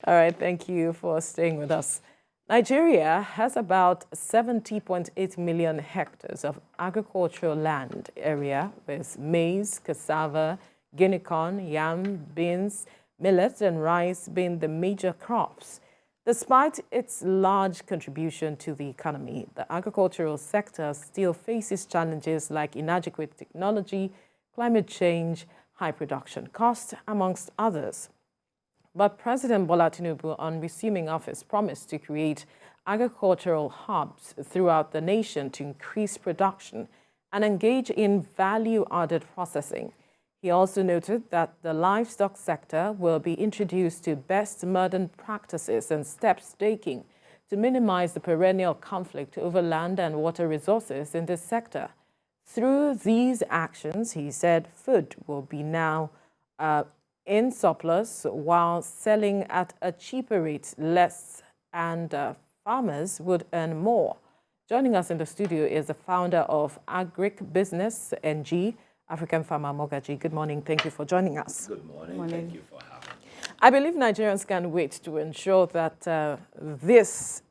All right, thank you for staying with us. Nigeria has about 70.8 million hectares of agricultural land area with maize, cassava, guinea corn, yam, beans, millet, and rice being the major crops. Despite its large contribution to the economy, the agricultural sector still faces challenges like inadequate technology, climate change, high production costs, amongst others. But President Bola Tinubu, on resuming office, promised to create agricultural hubs throughout the nation to increase production and engage in value-added processing. He also noted that the livestock sector will be introduced to best modern practices and steps taken to minimize the perennial conflict over land and water resources in this sector. Through these actions, he said food will be now in surplus while selling at a cheaper rate, less, and farmers would earn more. Joining us in the studio is the founder of Agric Business NG, African Farmer Mogaji. Good morning. Thank you for joining us. Good morning. Thank you for having me. I believe Nigerians can't wait to ensure that this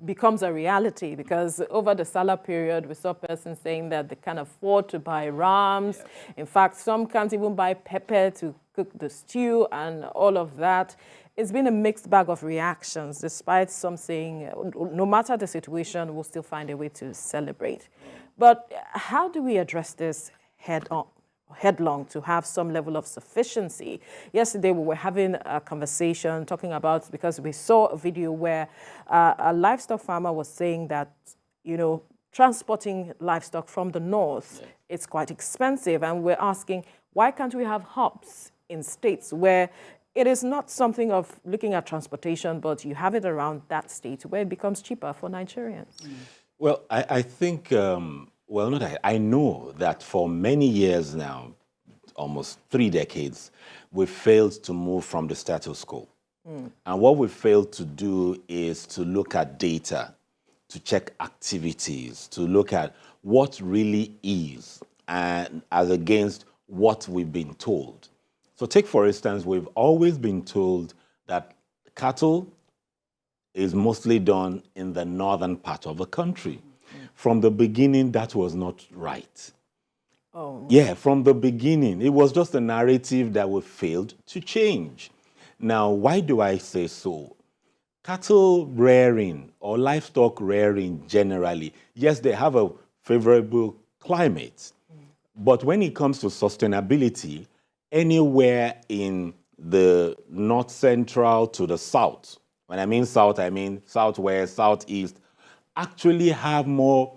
becomes a reality, because over the Salah period, we saw persons saying that they can afford to buy rams. Yes. In fact, some can't even buy pepper to cook the stew and all of that. It's been a mixed bag of reactions, despite some saying, no matter the situation, we'll still find a way to celebrate. But how do we address this headlong to have some level of sufficiency? Yesterday, we were having a conversation talking about, because we saw a video where a livestock farmer was saying that, transporting livestock from the north, it's quite expensive. And we're asking, why can't we have hubs in states where it is not something of looking at transportation, but you have it around that state where it becomes cheaper for Nigerians? Well, I think, I know that for many years now, almost 3 decades, we've failed to move from the status quo. And what we've failed to do is to look at data, to check activities, to look at what really is, and as against what we've been told. So take, for instance, we've always been told that cattle is mostly done in the northern part of the country. From the beginning, that was not right. Oh. Yeah, from the beginning, it was just a narrative that we failed to change. Now, why do I say so? Cattle rearing or livestock rearing generally, yes, they have a favorable climate. But when it comes to sustainability, anywhere in the north central to the south, when I mean south, I mean southwest, southeast, actually have more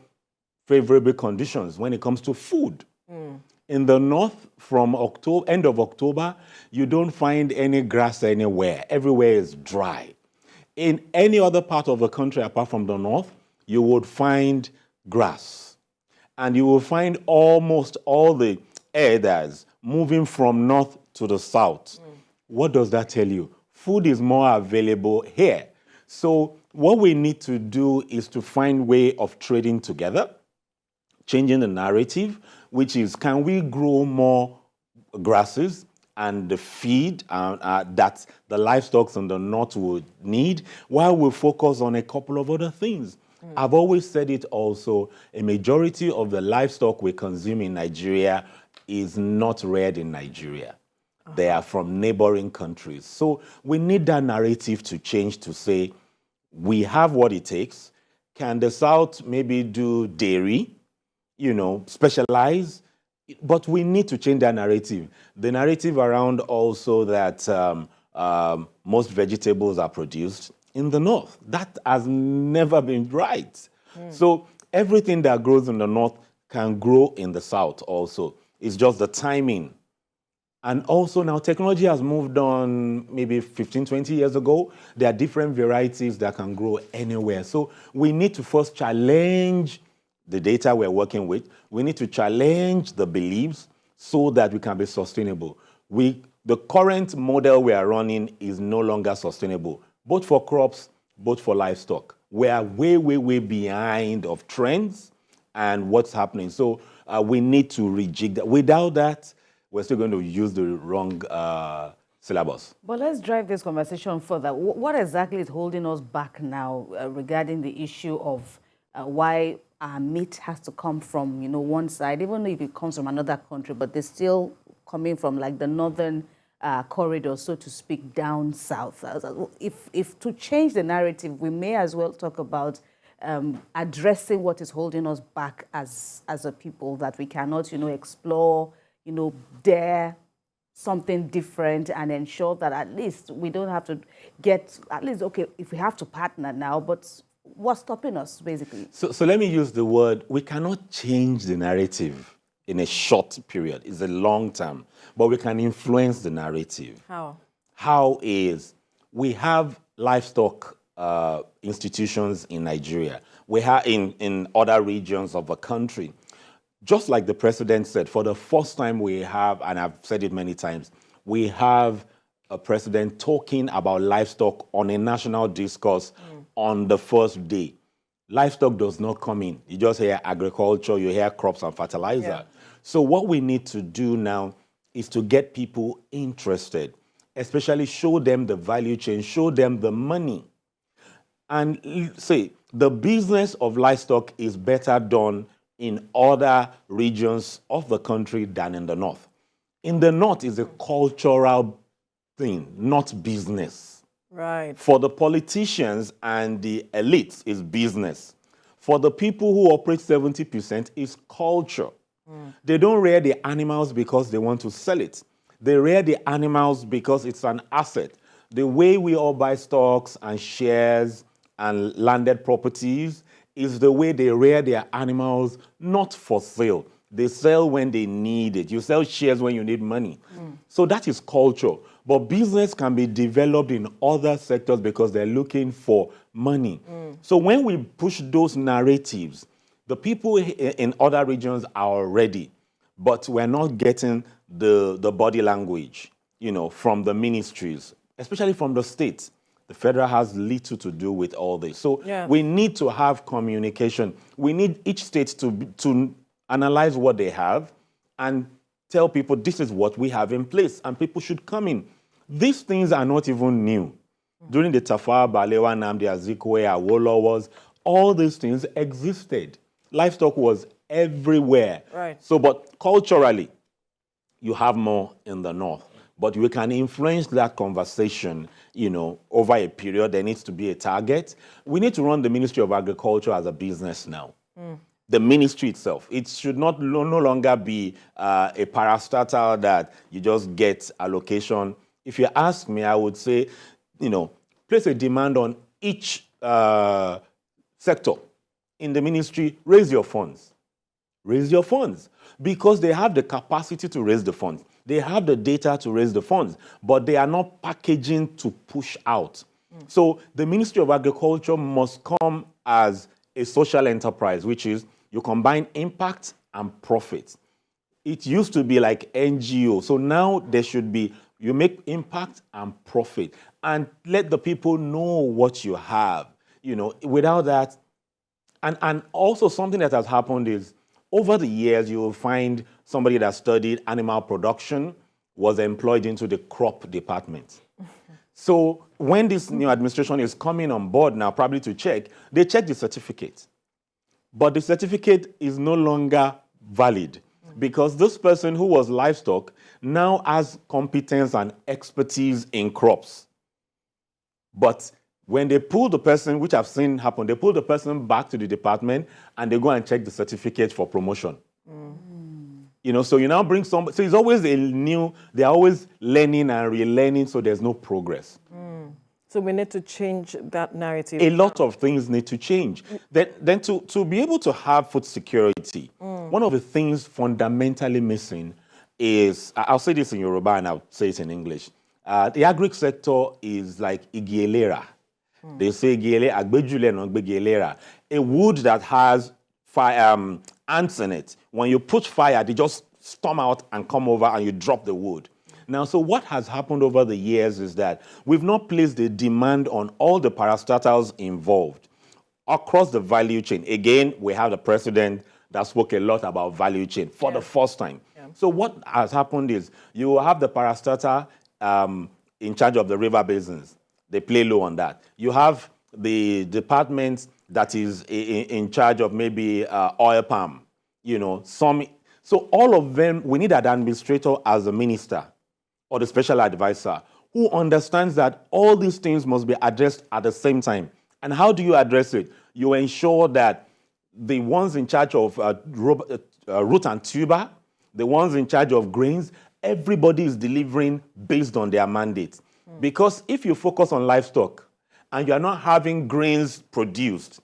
favorable conditions when it comes to food. In the north, from end of October, you don't find any grass anywhere. Everywhere is dry. In any other part of the country apart from the north, you would find grass. And you will find almost all the hectares moving from north to the south. What does that tell you? Food is more available here. So what we need to do is to find a way of trading together, changing the narrative, which is, can we grow more grasses and the feed that the livestock in the north would need, while we focus on a couple of other things. I've always said it also, a majority of the livestock we consume in Nigeria is not reared in Nigeria. They are from neighboring countries. So we need that narrative to change, to say, we have what it takes. Can the South maybe do dairy, specialize? But we need to change that narrative. The narrative around also that most vegetables are produced in the north. That has never been right. So everything that grows in the north can grow in the south also. It's just the timing. And also now technology has moved on maybe 15, 20 years ago. There are different varieties that can grow anywhere. So we need to first challenge the data we're working with. We need to challenge the beliefs so that we can be sustainable. The current model we are running is no longer sustainable, both for crops, both for livestock. We are way, way, way behind of trends and what's happening. So we need to rejig that. Without that, we're still going to use the wrong syllabus. But let's drive this conversation further. What exactly is holding us back now regarding the issue of why our meat has to come from, one side, even if it comes from another country, but they're still coming from like the northern corridor, so to speak, down south. If to change the narrative, we may as well talk about addressing what is holding us back as a people, that we cannot, explore, dare something different and ensure that at least we don't have to get, at least, okay, if we have to partner now, but what's stopping us, basically? So let me use the word, we cannot change the narrative in a short period. It's a long term, but we can influence the narrative. How? How is, we have livestock institutions in Nigeria. We have in other regions of the country. Just like the president said, for the first time we have, and I've said it many times, we have a president talking about livestock on a national discourse on the first day. Livestock does not come in. You just hear agriculture, you hear crops and fertilizer. Yeah. So what we need to do now is to get people interested, especially show them the value chain, show them the money. And say, the business of livestock is better done in other regions of the country than in the north. In the north is a cultural thing, not business. Right. For the politicians and the elites is business. For the people who operate 70% is culture. They don't rear the animals because they want to sell it. They rear the animals because it's an asset. The way we all buy stocks and shares and landed properties is the way they rear their animals, not for sale. They sell when they need it. You sell shares when you need money. So that is culture. But business can be developed in other sectors because they're looking for money. So when we push those narratives, the people in other regions are ready, but we're not getting the body language, from the ministries, especially from the states. The federal has little to do with all this. So we need to have communication. We need each state to analyze what they have and tell people this is what we have in place and people should come in. These things are not even new. During the Tafawa Balewa, Nnamdi Azikiwe, Awolowo, all these things existed. Livestock was everywhere. Right. So, but culturally, you have more in the north. But we can influence that conversation, over a period. There needs to be a target. We need to run the Ministry of Agriculture as a business now. The ministry itself. It should no longer be a parastatal that you just get allocation. If you ask me, I would say, place a demand on each sector in the ministry, raise your funds. Raise your funds. Because they have the capacity to raise the funds. They have the data to raise the funds, but they are not packaging to push out. So the Ministry of Agriculture must come as a social enterprise, which is you combine impact and profit. It used to be like NGO. So now there should be, you make impact and profit and let the people know what you have. Without that, and also something that has happened is, over the years, you will find somebody that studied animal production was employed into the crop department. So when this new administration is coming on board now, probably to check, they check the certificate. But the certificate is no longer valid because this person who was livestock now has competence and expertise in crops. But when they pull the person, which I've seen happen, they pull the person back to the department and they go and check the certificate for promotion. So you now bring somebody, so it's always they're always learning and relearning, so there's no progress. So we need to change that narrative. A lot of things need to change. Then to be able to have food security, one of the things fundamentally missing is, I'll say this in Yoruba and I'll say it in English. The agri sector is like igielera. They say a wood that has fire, ants in it. When you put fire, they just storm out and come over and you drop the wood. Now, so what has happened over the years is that we've not placed a demand on all the parastatals involved across the value chain. Again, we have the president that spoke a lot about value chain for the first time. So what has happened is you will have the parastatal in charge of the river basins. They play low on that. You have the department that is in charge of maybe oil palm, So all of them, we need an administrator as a minister or the special advisor who understands that all these things must be addressed at the same time. And how do you address it? You ensure that the ones in charge of root and tuber, the ones in charge of grains, everybody is delivering based on their mandate. Because if you focus on livestock and you are not having grains produced,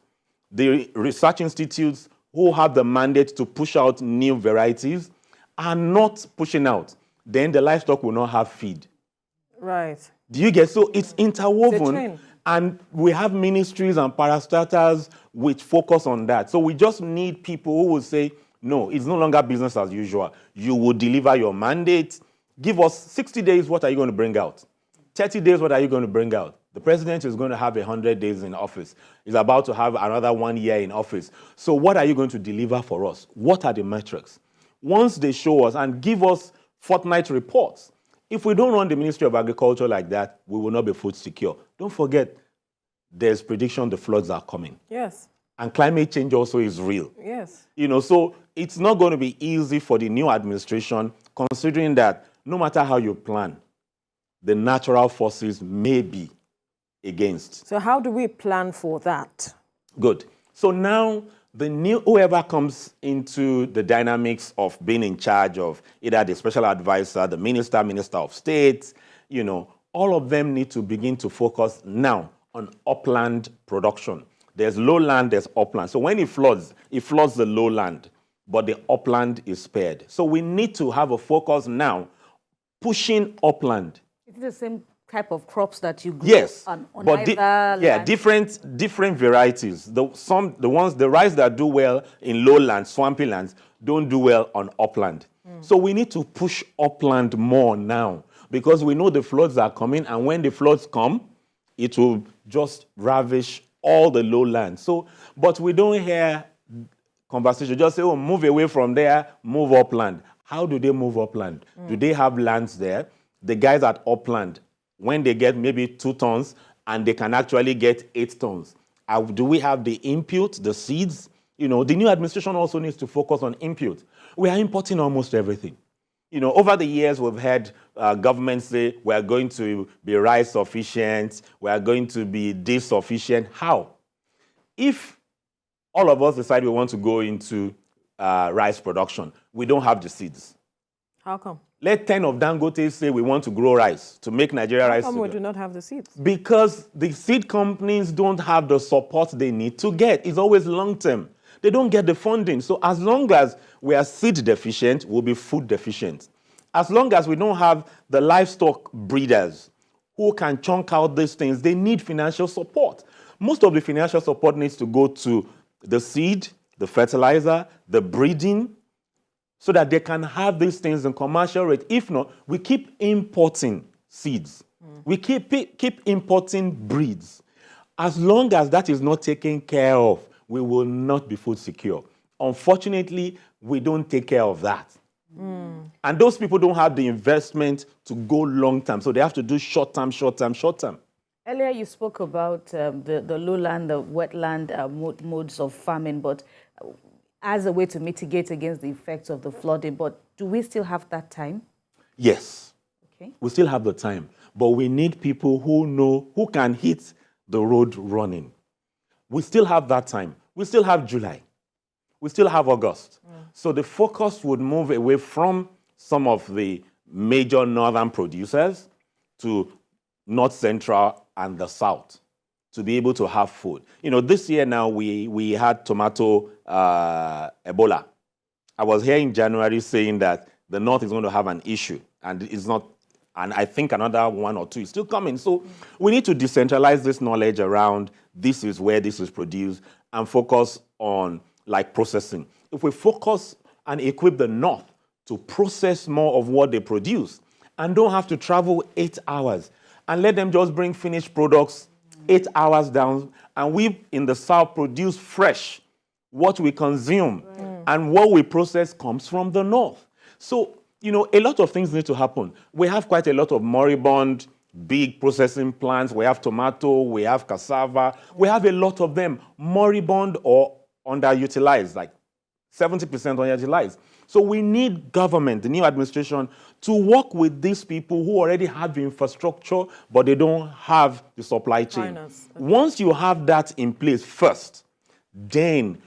the research institutes who have the mandate to push out new varieties are not pushing out. Then the livestock will not have feed. Right. Do you get? So it's interwoven. It's a chain. And we have ministries and parastatals which focus on that. So we just need people who will say, no, it's no longer business as usual. You will deliver your mandate. Give us 60 days, what are you going to bring out? 30 days, what are you going to bring out? The president is going to have 100 days in office. He's about to have another 1 year in office. So what are you going to deliver for us? What are the metrics? Once they show us and give us fortnight reports, if we don't run the Ministry of Agriculture like that, we will not be food secure. Don't forget, there's prediction the floods are coming. Yes. And climate change also is real. Yes. So it's not going to be easy for the new administration, considering that no matter how you plan, the natural forces may be against. So how do we plan for that? Good. So now whoever comes into the dynamics of being in charge of either the special advisor, the minister of state, all of them need to begin to focus now on upland production. There's lowland, there's upland. So when it floods the lowland, but the upland is spared. So we need to have a focus now pushing upland. It's the same type of crops that you grow on but either land. different varieties. The rice that do well in lowland, swampy lands, don't do well on upland. So we need to push upland more now because we know the floods are coming, and when the floods come, it will just ravish all the lowlands. So, but we don't hear conversation. Just say, oh, move away from there, move upland. How do they move upland? Do they have lands there? The guys at upland, when they get maybe 2 tons and they can actually get 8 tons, do we have the input, the seeds? The new administration also needs to focus on input. We are importing almost everything. Over the years, we've had governments say we are going to be rice sufficient, we are going to be this sufficient. How? If all of us decide we want to go into rice production, we don't have the seeds. How come? Let 10 of Dangote say we want to grow rice to make Nigeria rice. How come we do not have the seeds? Because the seed companies don't have the support they need to get. It's always long term. They don't get the funding. So as long as we are seed deficient, we'll be food deficient. As long as we don't have the livestock breeders who can chunk out these things, they need financial support. Most of the financial support needs to go to the seed, the fertilizer, the breeding, so that they can have these things in commercial rate. If not, we keep importing seeds. We keep importing breeds. As long as that is not taken care of, we will not be food secure. Unfortunately, we don't take care of that. And those people don't have the investment to go long term. So they have to do short term. Earlier you spoke about the lowland, the wetland modes of farming, but as a way to mitigate against the effects of the flooding. But do we still have that time? Yes. Okay. We still have the time. But we need people who can hit the road running. We still have that time. We still have July. We still have August. So the focus would move away from some of the major northern producers to North Central and the South to be able to have food. This year now we had tomato Ebola. I was here in January saying that the North is going to have an issue, and it's not, and I think another 1 or 2 is still coming. So we need to decentralize this knowledge around this is where this is produced and focus on processing. If we focus and equip the North to process more of what they produce and don't have to travel 8 hours and let them just bring finished products 8 hours down, and we in the South produce fresh what we consume, and what we process comes from the North. So, a lot of things need to happen. We have quite a lot of moribund big processing plants. We have tomato, we have cassava. We have a lot of them moribund or underutilized, like 70% underutilized. So we need government, the new administration, to work with these people who already have the infrastructure, but they don't have the supply chain. Finance. Once you have that in place first, then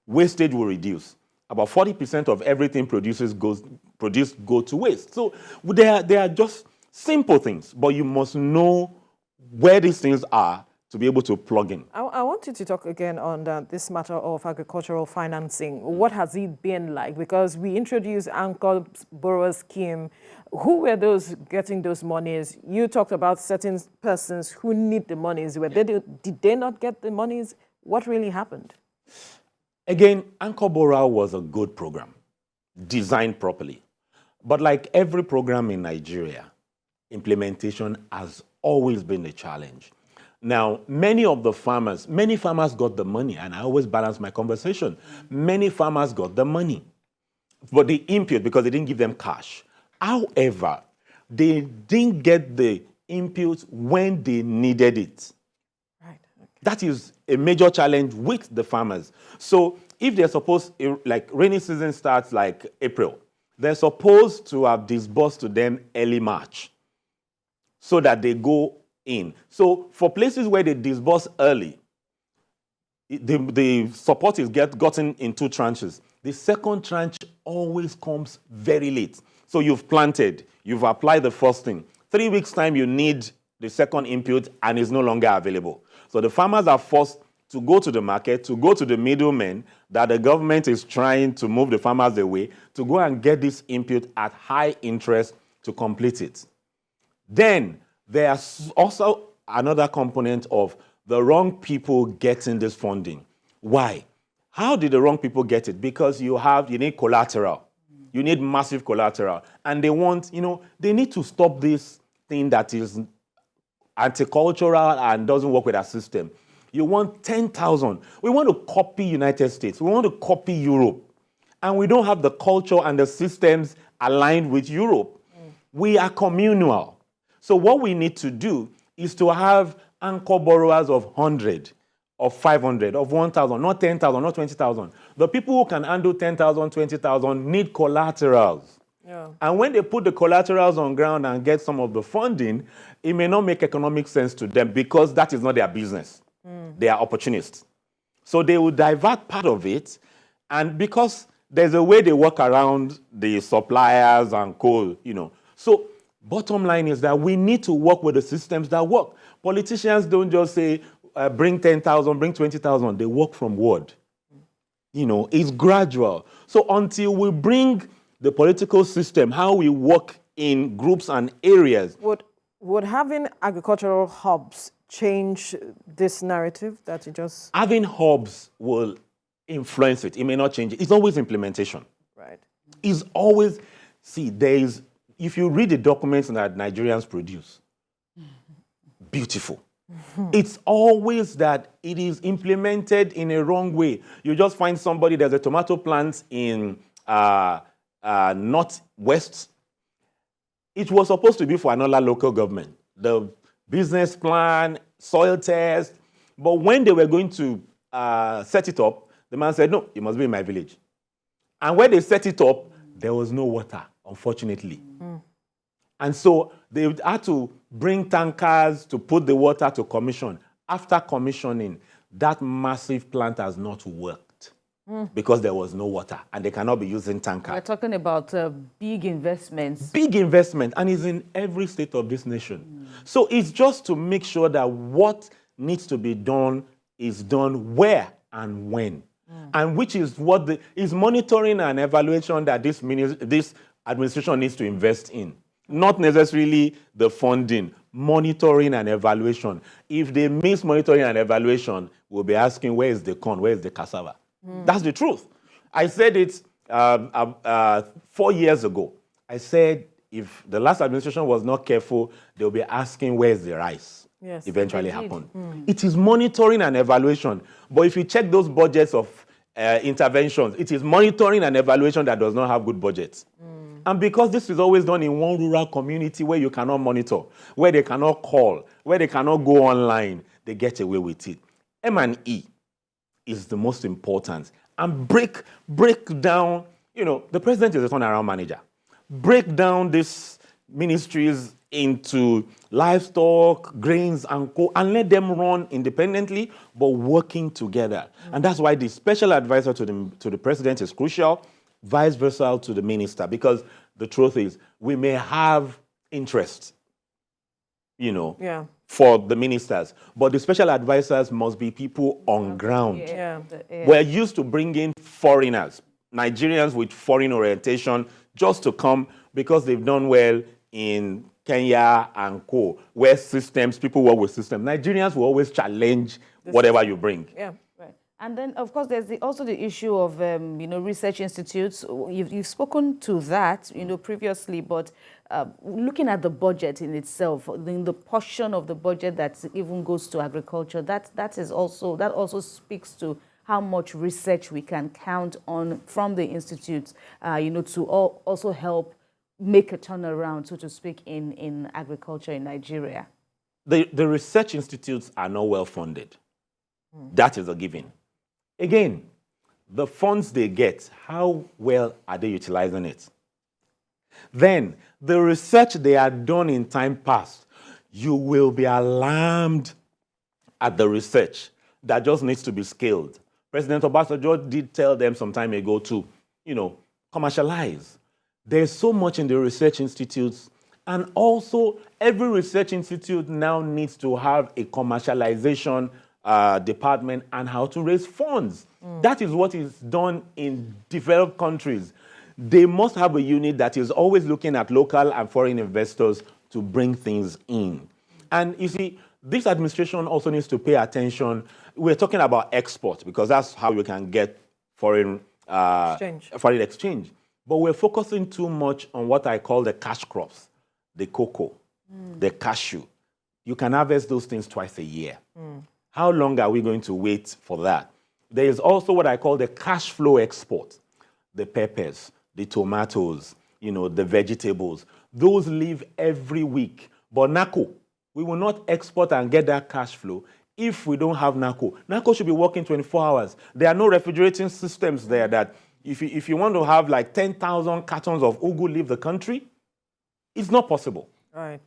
wastage will reduce. About 40% of everything produced go to waste. So they are just simple things, but you must know where these things are to be able to plug in. I want you to talk again on this matter of agricultural financing. What has it been like? Because we introduced Anchor Borrower Scheme. Who were those getting those monies? You talked about certain persons who need the monies. Did they not get the monies? What really happened? Again, Anchor Borrower was a good program, designed properly. But like every program in Nigeria, implementation has always been a challenge. Now, many farmers got the money, and I always balance my conversation. Many farmers got the money, but the input, because they didn't give them cash. However, they didn't get the input when they needed it. Right. Okay. That is a major challenge with the farmers. So if they're supposed, like rainy season starts like April, they're supposed to have disbursed to them early March so that they go in. So for places where they disburse early, the support is gotten in 2 tranches. The second tranche always comes very late. So you've planted, you've applied the first thing. 3 weeks' time, you need the second input, and it's no longer available. So the farmers are forced to go to the market, to go to the middlemen that the government is trying to move the farmers away, to go and get this input at high interest to complete it. Then there's also another component of the wrong people getting this funding. Why? How did the wrong people get it? Because you need collateral. You need massive collateral. And they need to stop this thing that is anti-cultural and doesn't work with our system. You want 10,000. We want to copy United States. We want to copy Europe. And we don't have the culture and the systems aligned with Europe. We are communal. So what we need to do is to have anchor borrowers of 100, of 500, of 1,000, not 10,000, not 20,000. The people who can handle 10,000, 20,000 need collaterals. Yeah. And when they put the collaterals on ground and get some of the funding, it may not make economic sense to them because that is not their business. They are opportunists. So they will divert part of it, and because there's a way they work around the suppliers and So bottom line is that we need to work with the systems that work. Politicians don't just say, bring 10,000, bring 20,000. They work from word. It's gradual. So until we bring the political system, how we work in groups and areas. Would having agricultural hubs change this narrative that you just... Having hubs will influence it. It may not change it. It's always implementation. Right. It's always... See, if you read the documents that Nigerians produce, beautiful. It's always that it is implemented in a wrong way. You just find somebody, there's a tomato plant in northwest. It was supposed to be for another local government. The business plan, soil test. But when they were going to set it up, the man said, no, it must be in my village. And when they set it up, there was no water, unfortunately. And so they had to bring tankers to put the water to commission. After commissioning, that massive plant has not worked because there was no water and they cannot be using tankers. We're talking about big investments. Big investment, and it's in every state of this nation. So it's just to make sure that what needs to be done is done where and when. And which is what is monitoring and evaluation that this administration needs to invest in. Not necessarily the funding, monitoring and evaluation. If they miss monitoring and evaluation, we'll be asking, where is the corn, where is the cassava? That's the truth. I said it 4 years ago. I said, if the last administration was not careful, they'll be asking, where's the rice? Yes, eventually happened. It is monitoring and evaluation. But if you check those budgets of interventions, it is monitoring and evaluation that does not have good budgets. And because this is always done in one rural community where you cannot monitor, where they cannot call, where they cannot go online, they get away with it. M&E is the most important. And break down, the president is a turnaround manager. Break down these ministries into livestock, grains, and co, and let them run independently, but working together. And that's why the special advisor to the president is crucial, vice versa to the minister, because the truth is, we may have interest, for the ministers, but the special advisors must be people on ground. We're used to bringing foreigners, Nigerians with foreign orientation, just to come because they've done well in Kenya and co, where people work with systems. Nigerians will always challenge whatever you bring. Yeah, right. And then, of course, there's also the issue of, research institutes. You've spoken to that, previously, but looking at the budget in itself, the portion of the budget that even goes to agriculture, that also speaks to how much research we can count on from the institutes, to also help make a turnaround, so to speak, in agriculture in Nigeria. The research institutes are not well funded. That is a given. Again, the funds they get, how well are they utilizing it? Then, the research they are done in time past, you will be alarmed at the research that just needs to be scaled. President Obasanjo did tell them some time ago to, commercialize. There's so much in the research institutes, and also every research institute now needs to have a commercialization department and how to raise funds. That is what is done in developed countries. They must have a unit that is always looking at local and foreign investors to bring things in. And you see, this administration also needs to pay attention. We're talking about export because that's how you can get foreign exchange. But we're focusing too much on what I call the cash crops, the cocoa, the cashew. You can harvest those things twice a year. How long are we going to wait for that? There is also what I call the cash flow export, the peppers, the tomatoes, the vegetables. Those live every week. But NACO, we will not export and get that cash flow if we don't have NACO. NACO should be working 24 hours. There are no refrigerating systems there that if you want to have like 10,000 cartons of ugu leave the country, it's not possible. Right.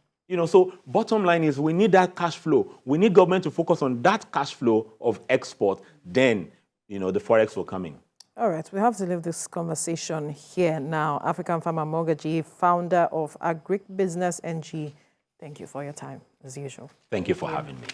So bottom line is we need that cash flow. We need government to focus on that cash flow of export. Then, the forex will come in. All right, we have to leave this conversation here now. African Farmer Mortgagee, founder of Agric Business NG. Thank you for your time, as usual. Thank you for having me.